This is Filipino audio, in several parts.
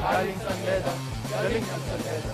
Galing San Beda, galing ng San Beda.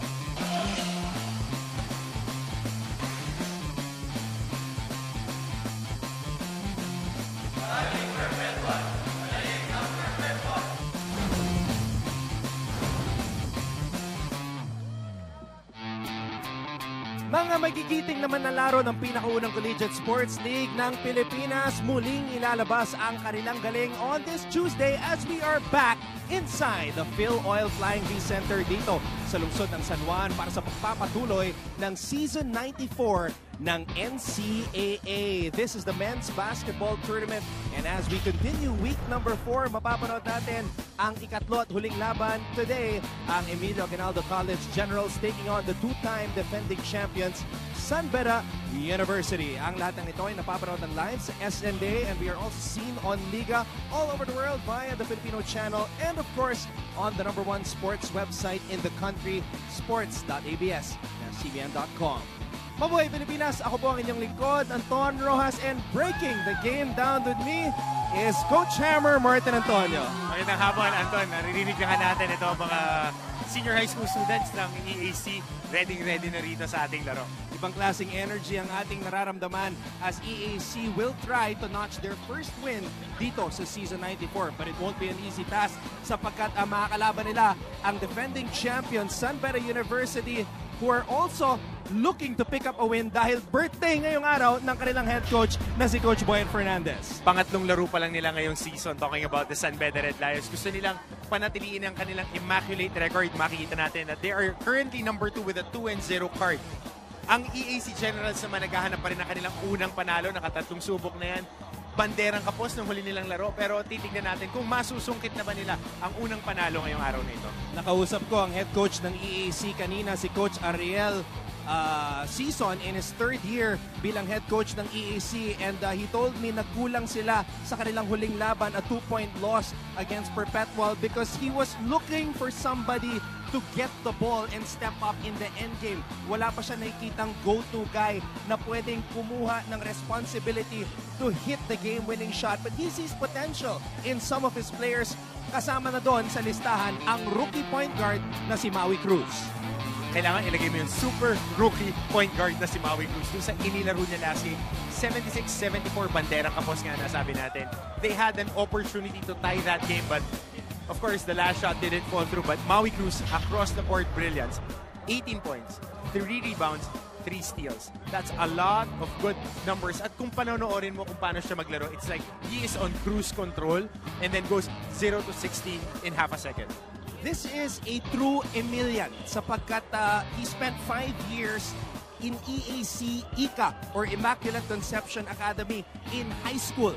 Mga magigiting naman na laro ng pinakaunang Collegiate Sports League ng Pilipinas, muling ilalabas ang kanilang galing on this Tuesday as we are back inside the Phil Oil Flying V Center dito sa lungsod ng San Juan para sa pagpapatuloy ng Season 94 ng NCAA. This is the men's basketball tournament, and as we continue week number 4, mapapanood natin ang ikatlo at huling laban today, ang Emilio Aguinaldo College Generals taking on the two-time defending champions San Beda University. Ang lahat ng ito ay napapanood ng live sa SND, and we are also seen on Liga all over the world via the Filipino channel and of course on the #1 sports website in the country, sports.abs.cbn.com. Mabuhay Pilipinas! Ako po ang inyong lingkod, Anton Rojas, and breaking the game down with me is Coach Hammer Martin Antonio. Magandang hapon, Anton. Naririnig na natin ito mga senior high school students ng EAC. Ready na rito sa ating laro. Ibang klaseng energy ang ating nararamdaman as EAC will try to notch their first win dito sa Season 94. But it won't be an easy task sapagkat ang mga kalaban nila ang defending champion San Beda University, who are also looking to pick up a win dahil birthday ngayong araw ng kanilang head coach na si Coach Boyan Fernandez. Pangatlong laro pa lang nila ngayong season, talking about the San Beda Red Lions. Gusto nilang panatiliin ang kanilang immaculate record. Makikita natin that they are currently number 2 with a 2-0 card. Ang EAC Generals naman naghahanap pa rin ng kanilang unang panalo, nakatatlong subok na yan. Banderang kapos ng huli nilang laro, pero titignan natin kung masusungkit na ba nila ang unang panalo ngayong araw na ito. Nakausap ko ang head coach ng EAC kanina, si Coach Ariel Season, in his third year bilang head coach ng EAC, and he told me nagkulang sila sa kanilang huling laban, a 2-point loss against Perpetual, because he was looking for somebody to get the ball and step up in the end game. Wala pa siya nakikitang go-to guy na pwedeng kumuha ng responsibility to hit the game-winning shot, but he sees potential in some of his players. Kasama na doon sa listahan ang rookie point guard na si Maui Cruz. Kailangan ilagay mo yung super rookie point guard na si Maui Cruz dun sa inilaro niya last game. 76-74, banderang kapos nga nasabi natin. They had an opportunity to tie that game, but of course the last shot didn't fall through. But Maui Cruz, across the board brilliance. 18 points, 3 rebounds, 3 steals. That's a lot of good numbers. At kung panonoorin mo kung paano siya maglaro, it's like he is on cruise control and then goes 0 to 16 in half a second. This is a true Emilian sapagkat he spent 5 years in EAC ICA or Immaculate Conception Academy in high school.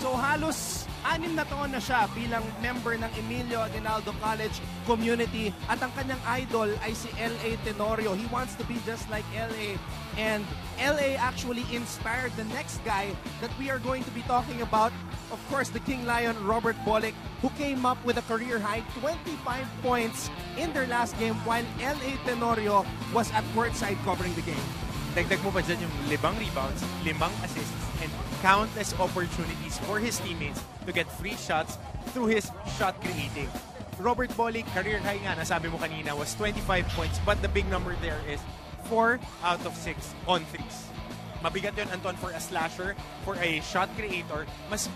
So halos 6 na taon na siya bilang member ng Emilio Aguinaldo College community, at ang kanyang idol ay si L.A. Tenorio. He wants to be just like L.A. and L.A. actually inspired the next guy that we are going to be talking about. Of course, the King Lion, Robert Bolick, who came up with a career-high 25 points in their last game while L.A. Tenorio was at courtside covering the game. Dagdag mo pa dyan yung 5 rebounds, 5 assists, and countless opportunities for his teammates to get free shots through his shot creating. Robert Bolick, career high nga, nasabi mo kanina, was 25 points, but the big number there is 4 out of 6 on threes. Mabigat yun, Anton, for a slasher, for a shot creator, mas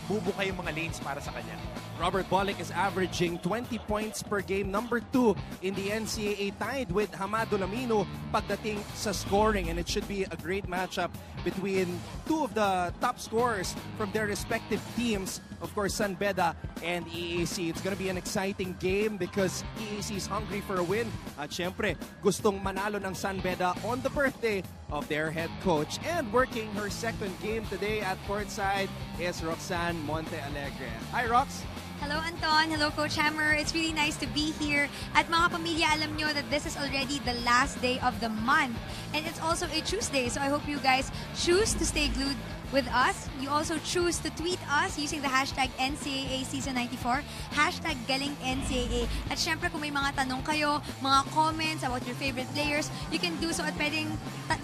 bubuka yung mga lanes para sa kanya. Robert Bolick is averaging 20 points per game, number 2 in the NCAA, tied with Hamado Lamino pagdating sa scoring. And it should be a great matchup between two of the top scorers from their respective teams. Of course, San Beda and EAC. It's going to be an exciting game because EAC is hungry for a win. At syempre, gustong manalo ng San Beda on the birthday of their head coach. And working her second game today at courtside is Roxanne Monte Alegre. Hi, Rox! Hello, Anton. Hello, Coach Hammer. It's really nice to be here. At mga pamilya, alam nyo that this is already the last day of the month. And it's also a Tuesday, so I hope you guys choose to stay glued with us. You also choose to tweet us using the hashtag NCAA Season 94, hashtag Galing NCAA. At syempre, kung may mga tanong kayo, mga comments about your favorite players, you can do so at pwedeng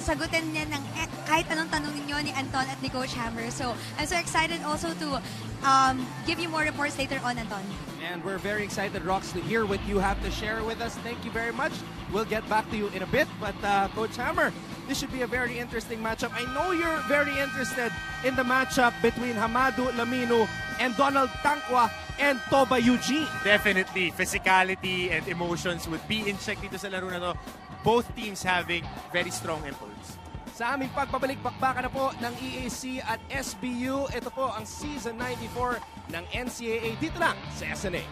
sagutin niya ng kahit anong tanong ninyo ni Anton at ni Coach Hammer. So, I'm so excited also to give you more reports later on, Anton. And we're very excited, Rox, to hear what you have to share with us. Thank you very much. We'll get back to you in a bit. But Coach Hammer, this should be a very interesting matchup. I know you're very interested in the matchup between Hamado Lamino and Donald Tangwa and Toba Eugene. Definitely, physicality and emotions would be in check dito sa laro na to. Both teams having very strong impulse. Sa aming pagbabalik, bakbakan na po ng EAC at SBU. Ito po ang Season 94 ng NCAA dito lang sa SNA.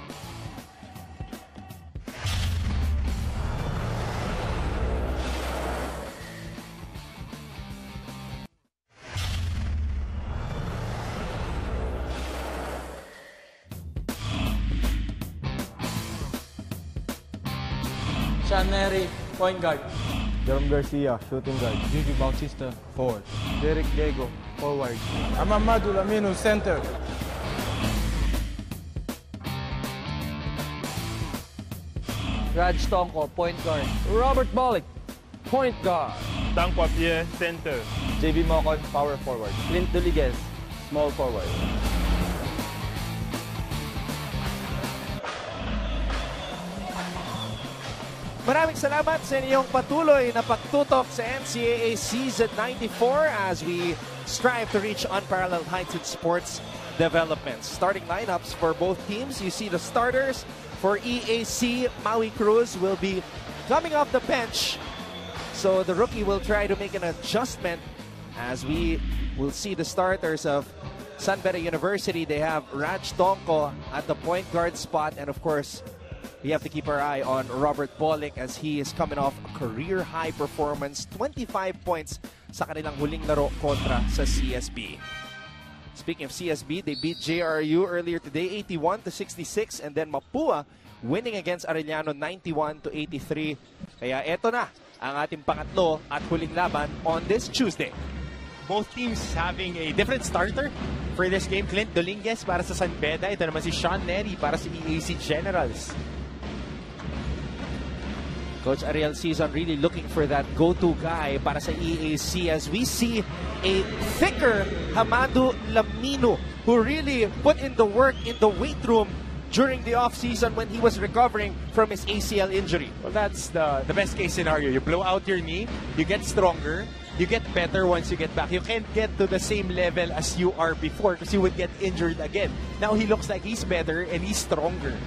Sean Neri, point guard. Jerome Garcia, shooting guard. Gigi Bautista, forward. Derek Diego, forward. Hamado Lamino, center. Raj Tonko, point guard. Robert Bolick, point guard. Tangwa Pierre, center. JB Mocon, power forward. Clint Duliges, small forward. Maraming salamat sa inyong patuloy na pagtutok sa NCAA Season 94 as we strive to reach unparalleled heights in sports development. Starting lineups for both teams. You see the starters for EAC. Maui Cruz will be coming off the bench. So the rookie will try to make an adjustment as we will see the starters of San Beda University. They have Raj Tonko at the point guard spot, and of course, we have to keep our eye on Robert Bolick as he is coming off a career-high performance, 25 points sa kanilang huling laro kontra sa CSB. Speaking of CSB, they beat JRU earlier today, 81-66, and then Mapua winning against Arellano, 91-83. Kaya eto na ang ating pangatlo at huling laban on this Tuesday. Both teams having a different starter for this game. Clint Dolinguez para sa San Beda. Ito naman si Sean Neri para sa EAC Generals. Coach Ariel Cizon really looking for that go-to guy para sa EAC as we see a thicker Hamado Lamino who really put in the work in the weight room during the off-season when he was recovering from his ACL injury. Well, that's the best case scenario. You blow out your knee, you get stronger, you get better once you get back. You can't get to the same level as you are before because you would get injured again. Now he looks like he's better and he's stronger.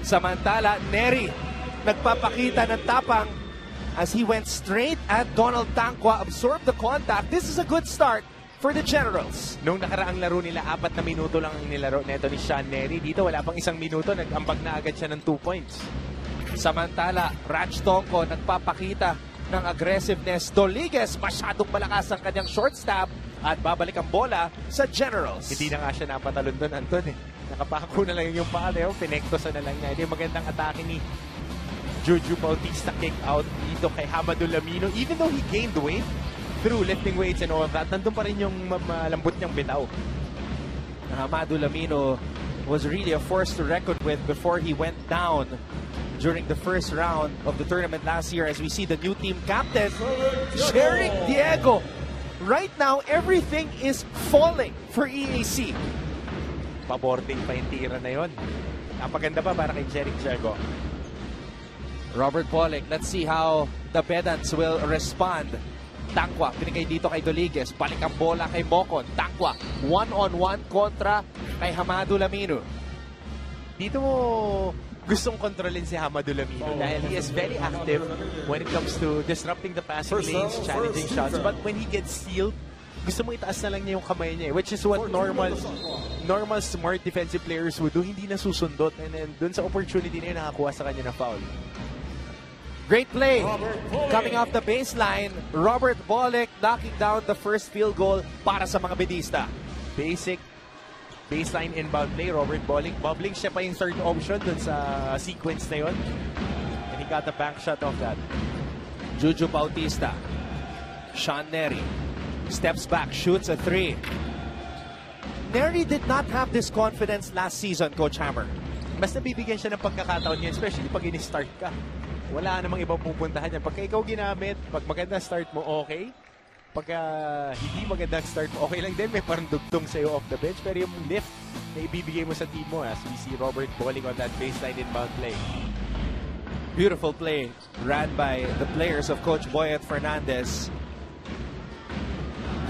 Samantala, Neri nagpapakita ng tapang as he went straight at Donald Tangwa, absorbed the contact. This is a good start for the Generals. Nung nakaraang laro nila, 4 na minuto lang ang nilaro neto ni Sean Neri. Dito, wala pang 1 minuto, nag-ambag na agad siya ng 2 points. Samantala, Raj Tonko nagpapakita ng aggressiveness. Doliguez, masyadong malakas ang kanyang short stab at babalik ang bola sa Generals. Hindi na nga siya napatalon doon, Anton. Nakapako na lang yung paa. Pinektosan na lang niya. Ito yung magandang atake ni Juju Bautista, kick out dito kay Hamado Lamino. Even though he gained weight through lifting weights and all of that, nandun pa rin yung malambot niyang bitaw. Hamado Lamino was really a force to reckon with before he went down during the first round of the tournament last year as we see the new team captain, Jeric Diego. Right now, everything is falling for EAC. Paboarding pa yung tira na yun. Napaganda pa para kay Jeric Diego. Robert Bolick, let's see how the Bedants will respond. Tangwa, pinigay dito kay Doliguez. Balik ang bola kay Mocon. Tangwa, one-on-one kontra kay Hamado Lamino. Dito mo gustong kontrolin si Hamadou Lamino dahil he is very active when it comes to disrupting the passing lanes, challenging shots. But when he gets sealed, gusto mo itaas na lang niya yung kamay niya, which is what normal smart defensive players would do. Hindi na susundot, and then dun sa opportunity na yun, nakakuha sa kanya na foul. Great play. Coming off the baseline, Robert Bolick knocking down the first field goal para sa mga bedista. Basic baseline inbound play, Robert Bolick. Bubbling siya pa yung third option dun sa sequence na yun. And he got the bank shot off that. Juju Bautista. Sean Neri steps back, shoots a 3. Neri did not have this confidence last season, Coach Hammer. Mas nabibigyan siya ng pagkakataon niya, especially pag in-start ka. Wala namang ibang pupuntahan niya. Pagka ikaw ginamit, pag maganda start mo, okay. Pagka hindi magandang start mo, okay lang din. May parang dugtong sa'yo off the bench. Pero yung lift na ibibigay mo sa team mo, as we see Robert Bolick on that baseline inbound play. Beautiful play ran by the players of Coach Boyet Fernandez.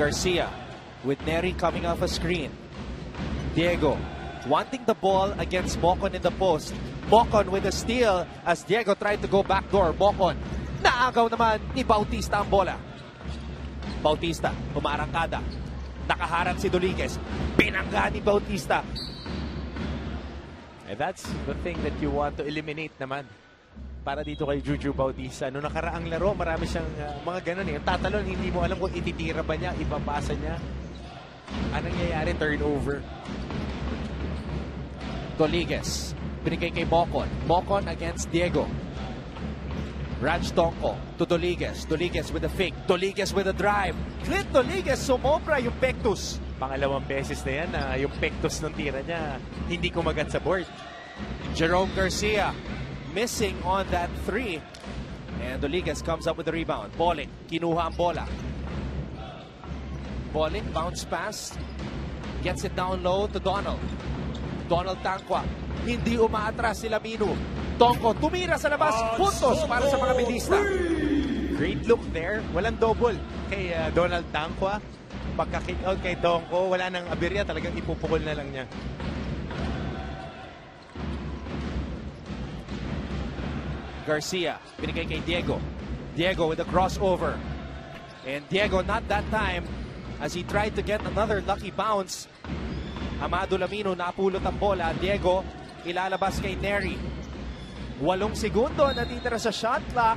Garcia with Neri coming off a screen. Diego wanting the ball against Mocon in the post. Mocon with a steal as Diego tried to go backdoor. Mocon, naagaw naman ni Bautista ang bola. Bautista, umarangkada. Nakaharang si Doliges. Pinangga ni Bautista. And that's the thing that you want to eliminate naman. Para dito kay Juju Bautista. Noong nakaraang laro, marami siyang mga ganun eh. Yung tatalon, hindi mo alam kung ititira ba niya, ibabasa niya. Anong nangyayari? Turnover. Doliges, binigay kay Mocon. Mocon against Diego. Raj Tonko to Doliges. Doliges with a fake. Doliges with a drive. Clint Doliges, sumobra yung pectus. Pangalawang beses na yan na yung pectus ng tira niya hindi kumagat sa board. Jerome Garcia missing on that 3. And Doliges comes up with the rebound. Bolick, kinuha ang bola. Bolick, bounce pass. Gets it down low to Donald. Donald Tangqua. Hindi umaatras si Lamino. Tonko, tumira sa labas. Puntos para sa mga bedista. Great look there. Walang double kay Donald Tangqua. Pagka-kick out kay Tonko, wala nang aberya. Talagang ipupukol na lang niya. Garcia, binigay kay Diego. Diego with a crossover. And Diego not that time as he tried to get another lucky bounce. Hamadou Lamino napulot ang bola. Diego ilalabas kay Neri. 8 segundo natitira sa shot clock.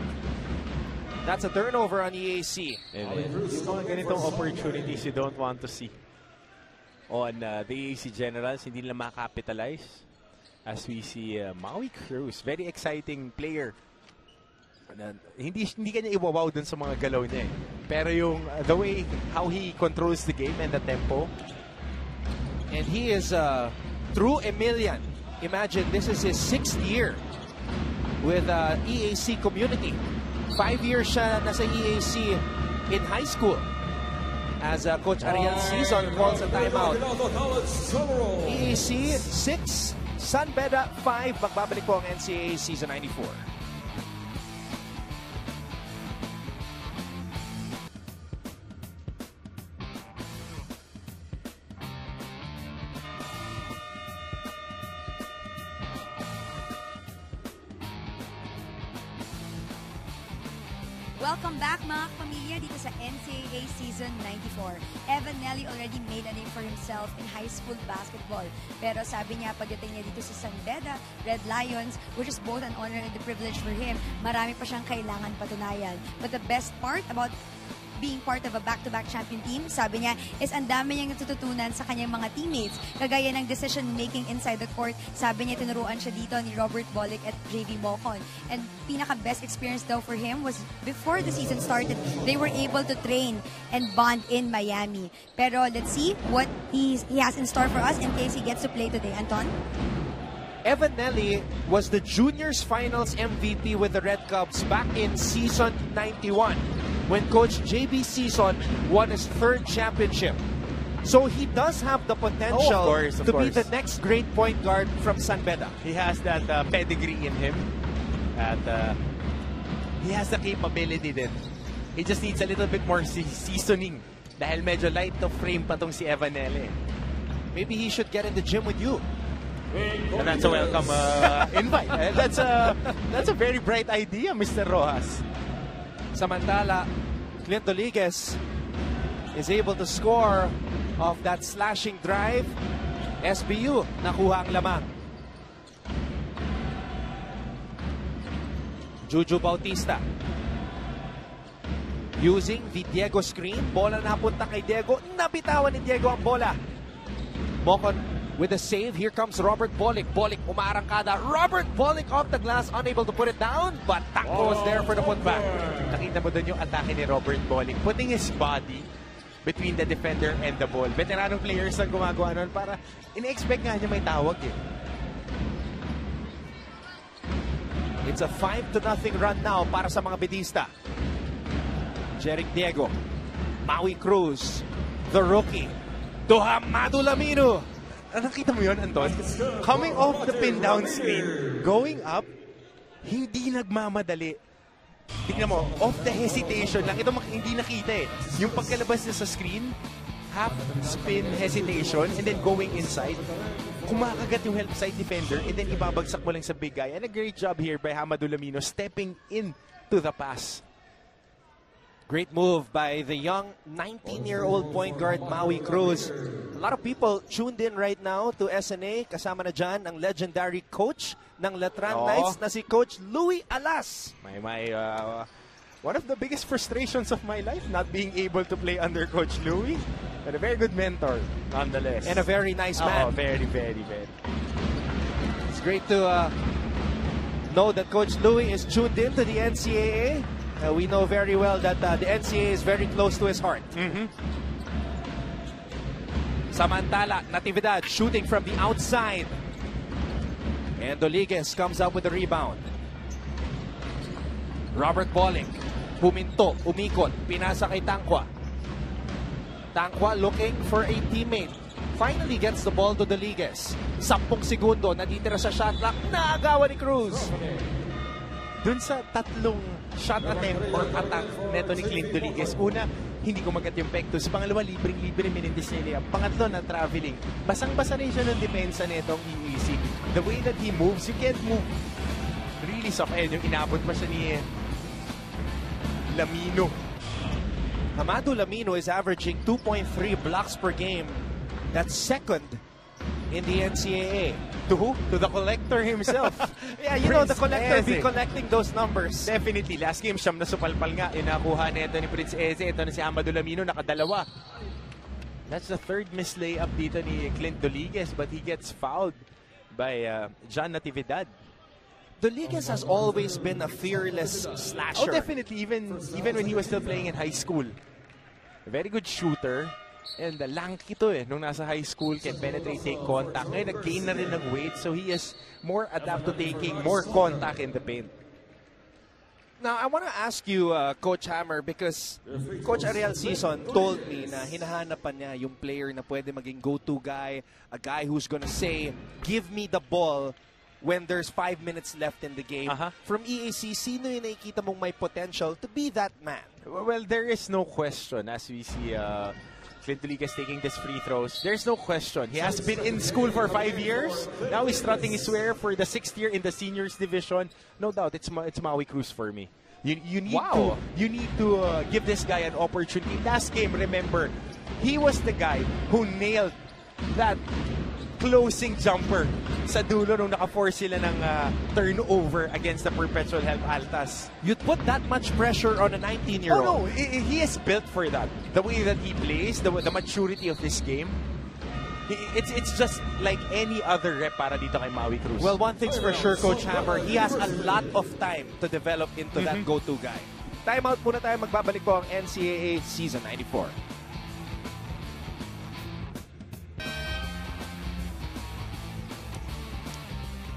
That's a turnover on EAC. Yung mga ganitong opportunities you don't want to see on the EAC Generals, hindi nila makapitalize. As we see Maui Cruz, very exciting player. Hindi kanya iwawaw dun sa mga galaw niya eh. Pero yung the way how he controls the game and the tempo. And he is true Emilian. Imagine this is his 6th year with EAC community. 5 years siya nasa EAC in high school. As Coach Ariel Season calls a timeout. EAC 6, San Beda 5. Magbabalik po ang NCAA Season 94. Welcome back mga kapamilya dito sa NCAA Season 94. Evan Nelly already made a name for himself in high school basketball. Pero sabi niya pagdating niya dito sa San Beda Red Lions, which is both an honor and a privilege for him, marami pa siyang kailangan patunayan. But the best part about being part of a back-to-back champion team, sabi niya, is ang dami niyang natututunan sa kanyang mga teammates. Kagaya ng decision-making inside the court, sabi niya tinuruan siya dito ni Robert Bolick at JV Mocon. And pinaka-best experience daw for him was before the season started, they were able to train and bond in Miami. Pero let's see what he has in store for us in case he gets to play today. Anton? Evan Nelly was the Juniors Finals MVP with the Red Cubs back in Season 91 when Coach JB Season won his 3rd championship. So he does have the potential to be the next great point guard from San Beda. He has that pedigree in him. At he has the capability din. He just needs a little bit more seasoning dahil medyo light of frame pa tong si Evan Nelly. Maybe he should get in the gym with you. And that's a welcome invite. That's a very bright idea, Mr. Rojas. Samantala, Clint Doliges is able to score off that slashing drive. SBU nakuha ang lamang. Juju Bautista using the Diego screen. Bola napunta kay Diego. Nabitawan ni Diego ang bola. Mocon with a save. Here comes Robert Bolick. Bolick umaarangkada. Robert Bolick off the glass, unable to put it down, but Takbo was there for the putback. Nakita mo doon yung atake ni Robert Bolick, putting his body between the defender and the ball. Veteranong players ang gumagawa nun para in-expect nga niya may tawag eh. It's a 5-0 run now para sa mga bedista. Jeric Diego, Maui Cruz, the rookie, to Hamadu Lamino. Nakita mo yun, Anton? Coming off the pin down screen, going up, hindi nagmamadali. Tignan mo, off the hesitation lang. Ito hindi nakita eh. Yung pagkalabas niya sa screen, half spin hesitation, and then going inside. Kumakagat yung help side defender, and then ibabagsak mo lang sa big guy. And a great job here by Hamadu Lamino stepping in to the pass. Great move by the young 19-year-old point guard Maui Cruz. A lot of people tuned in right now to SNA. Kasama na dyan ang legendary coach ng Letran Knights na si Coach Louie Alas. One of the biggest frustrations of my life, not being able to play under Coach Louie. But a very good mentor, nonetheless. And a very nice man. Oh, very, very, very. It's great to know that Coach Louie is tuned in to the NCAA. We know very well that the NCAA is very close to his heart. Samantala, Natividad shooting from the outside. And Doliges comes up with the rebound. Robert Bolick, huminto, umikot, pinasa kay Tangkwa. Tangkwa looking for a teammate. Finally gets the ball to Doliges. 10 segundo, natitira sa shot clock, naagawan ni Cruz. Dun sa tatlong shot attempt or attack neto ni Clint Doliges, una, hindi kumagat yung pectus. Pangalawa, libreng-libre minindis niya. Pangatlo, na traveling. Basang-basa rin siya ng depensa netong EAC. The way that he moves, you can't move really soft. Ayun, yung inabot pa siya ni Lamino. Hamadu Lamino is averaging 2.3 blocks per game. That's second in the NCAA. To who? To the collector himself. Yeah, you know, the collector be collecting those numbers. Definitely. Last game, siyam na supalpal nga. Yung nakuha nito ni Prince Eze. Ito na si Hamadu Lamino, nakadalawa. That's the third missed layup dito ni Clint Doliges, but he gets fouled by John Natividad. Doliges has always been a fearless slasher. Oh, definitely. Even when he was still playing in high school. A very good shooter. And lanky to eh. Nung nasa high school, can penetrate, take contact. Ngayon, nag-gain na rin ng weight. So he is more adapt to taking more contact in the paint. Now, I want to ask you, Coach Hammer, because Coach Ariel Season told me na hinahanap pa niya yung player na pwede maging go-to guy, a guy who's gonna say, give me the ball when there's 5 minutes left in the game. From EAC, sino yung nakikita mong may potential to be that man? Well, there is no question as we see Clint Doliges taking these free throws. There's no question. He has been in school for 5 years. Now he's strutting his way for the 6th year in the seniors division. No doubt, it's Maui Cruz for me. You need to give this guy an opportunity. Last game, remember, he was the guy who nailed that closing jumper sa dulo nung naka-force sila ng turnover against the Perpetual Help Altas. You'd put that much pressure on a 19-year-old. Oh no, he is built for that. The way that he plays, the maturity of this game, it's just like any other rep para dito kay Maui Cruz. Well, one thing's for sure, Coach Hammer, he has a lot of time to develop into that go-to guy. Timeout muna tayo, magbabalik po ang NCAA Season 94.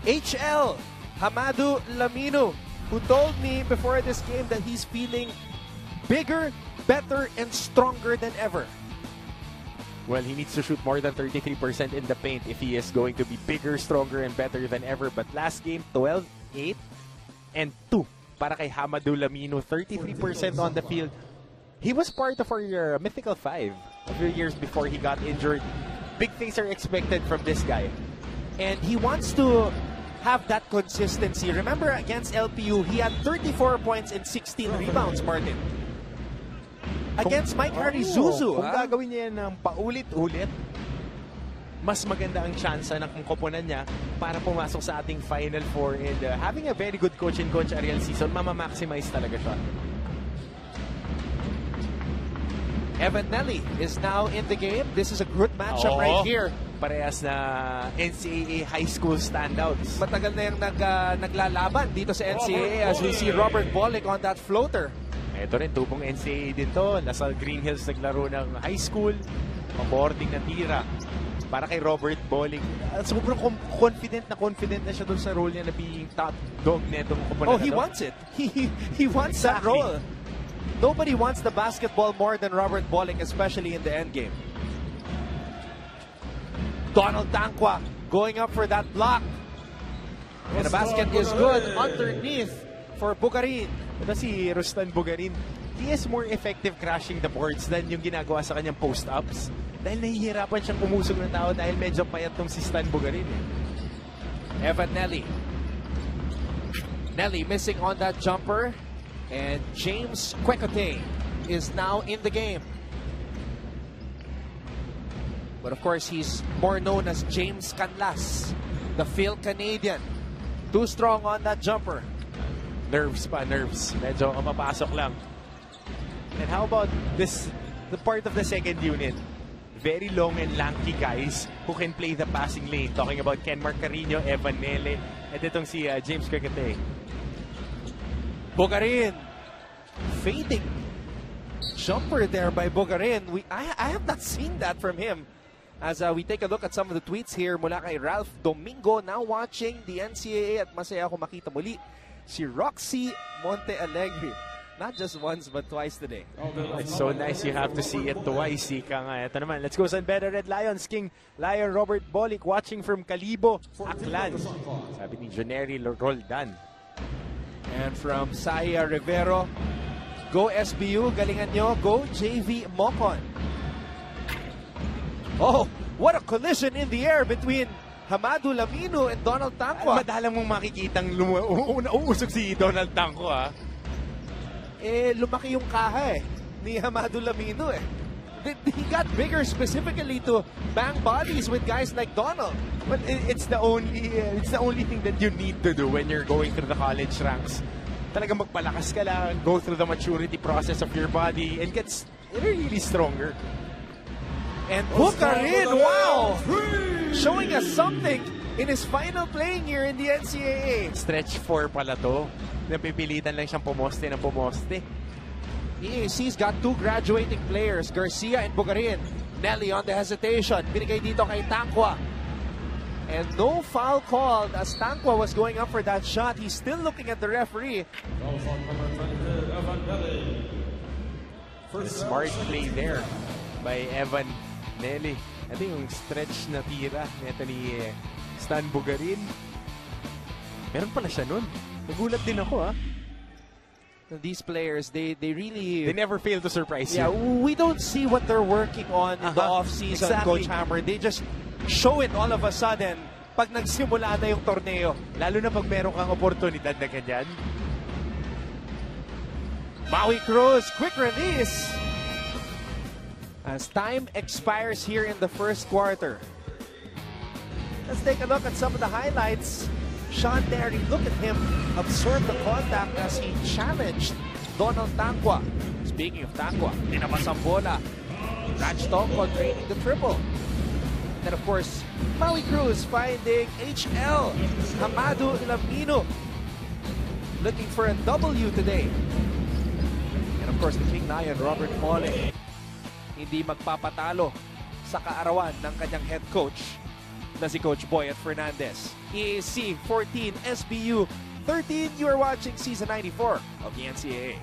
HL, Hamadu Lamino, who told me before this game that he's feeling bigger, better, and stronger than ever. Well, he needs to shoot more than 33% in the paint if he is going to be bigger, stronger, and better than ever. But last game, 12, 8, and 2 para kay Hamadu Lamino, 33% on the field. He was part of our Mythical 5 a few years before he got injured. Big things are expected from this guy. And he wants to have that consistency. Remember, against LPU, he had 34 points and 16 rebounds, Martin. Against Mike Harizuzu. Kung gagawin niya yan ng paulit-ulit, mas maganda ang tsansa ng koponan niya para pumasok sa ating Final Four. And having a very good coach in Coach Ariel Season, mamamaximize talaga siya. Evan Nelly is now in the game. This is a good matchup right here. Parehas na NCAA high school standouts. Matagal na yung naglalaban dito sa NCAA as we see Robert Bolick on that floater. Ito rin, tubong NCAA din to. Nasa Green Hills naglaro ng high school. Maboarding na tira. Para kay Robert Bolick. Sobrang confident na siya doon sa role niya na being top dog netong koponan. Oh, he wants it. He wants that role. Nobody wants the basketball more than Robert Bolick, especially in the end game. Donald Tanqua going up for that block. And the basket is good underneath for Bugarin. Ito si Rustan Bugarin. He is more effective crashing the boards than yung ginagawa sa kanyang post-ups. Dahil nahihirapan siyang umusog ng tao dahil medyo payat tong si Stan Bugarin. Evan Nelly. Nelly missing on that jumper. And James Quecote is now in the game. But of course, he's more known as James Canlas, the Phil Canadian. Too strong on that jumper. Nerves pa, nerves. Medyo mapasok lang. And how about this, the part of the second unit? Very long and lanky guys who can play the passing lane. Talking about Kenmar Carino, Evan Nele, at itong si James Quecote. Bugarin. Fading jumper there by Bugarin. I have not seen that from him. As we take a look at some of the tweets here mula kay Ralph Domingo, now watching the NCAA at masaya ako makita muli si Roxy Monte Alegre. Not just once but twice today. It's so nice you have to see it twice. Ika nga. Ito naman. Let's go sa Better Red Lions. King Lion Robert Bolick watching from Calibo, Aklan. Sabi ni Joneri Roldan. And from Saya Rivero, go SBU, galingan nyo, go JV Mocon. Oh, what a collision in the air between Hamadu Lamino and Donald Tanqua. Madalang mong makikitang uusog si Donald Tanqua. Lumaki yung kaha ni Hamadu Lamino He got bigger specifically to bang bodies with guys like Donald. But it's the only thing that you need to do when you're going through the college ranks. Talagang magpalakas ka lang, go through the maturity process of your body, and gets really stronger. And Bugarin, wow! Showing us something in his final playing year in the NCAA. Stretch 4 pala to. Napipilitan lang siyang pumoste ng pumoste. EAC's got two graduating players, Garcia and Bugarin. Nelly on the hesitation. Binigay dito kay Tanqua. And no foul called as Tanqua was going up for that shot. He's still looking at the referee. Smart play there by Evan Nelly. Ito yung stretch na tira nito ni Stan Bugarin. Meron pala siya nun. Nagulat din ako These players, they really... They never fail to surprise you. Yeah, we don't see what they're working on in the off-season, exactly. Coach Hammer. They just show it all of a sudden pag nagsimula na yung torneo. Lalo na pag meron kang oportunidad na ganyan. Maui Cruz, quick release. As time expires here in the first quarter. Let's take a look at some of the highlights. Sean Derry, look at him absorb the contact as he challenged Donald Tanqua. Speaking of Tanqua, tinabas ang bola. Raj Tongkon draining the triple. Then of course, Maui Cruz finding HL. Hamadu Lamino looking for a W today. And of course, the King Lion, Robert Bolick, hindi magpapatalo sa kaarawan ng kanyang head coach na si Coach Boyet Fernandez. EAC 14, SBU 13. You are watching Season 94 of the NCAA.